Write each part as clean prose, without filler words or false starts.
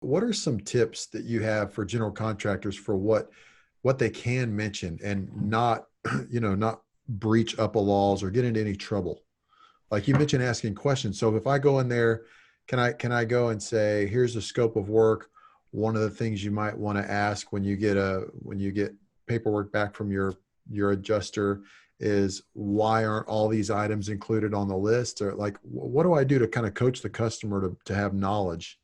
What are some tips that you have for general contractors for what they can mention and not, not breach up a laws or get into any trouble? Like you mentioned, asking questions. So if I go in there, can I go and say, here's the scope of work. One of the things you might want to ask when you get paperwork back from your adjuster is, why aren't all these items included on the list? Or like, what do I do to kind of coach the customer to have knowledge?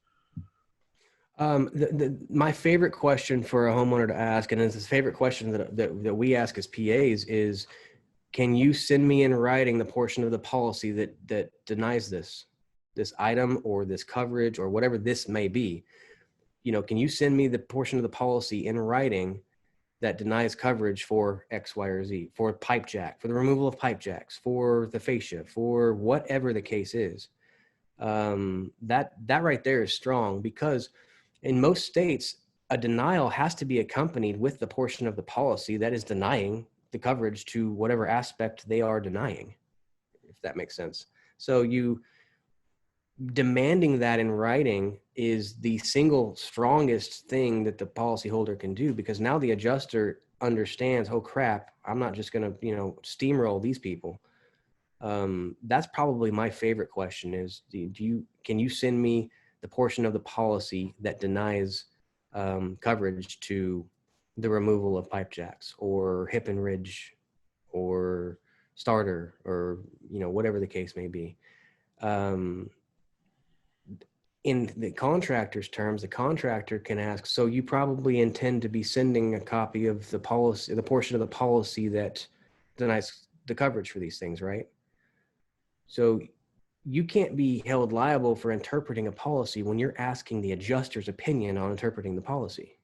My favorite question for a homeowner to ask, and it's his favorite question that we ask as PAs, is, can you send me in writing the portion of the policy that denies this item or this coverage or whatever this may be? Can you send me the portion of the policy in writing that denies coverage for X, Y, or Z, for pipe jack, for the removal of pipe jacks, for the fascia, for whatever the case is? That right there is strong, because in most states, a denial has to be accompanied with the portion of the policy that is denying the coverage to whatever aspect they are denying, if that makes sense. So you demanding that in writing is the single strongest thing that the policyholder can do, because now the adjuster understands, oh crap, I'm not just going to, steamroll these people. That's probably my favorite question is, can you send me the portion of the policy that denies coverage to the removal of pipe jacks or hip and ridge or starter, or whatever the case may be. In the contractor's terms, the contractor can ask, so you probably intend to be sending a copy of the policy, the portion of the policy that denies the coverage for these things, right? So you can't be held liable for interpreting a policy when you're asking the adjuster's opinion on interpreting the policy.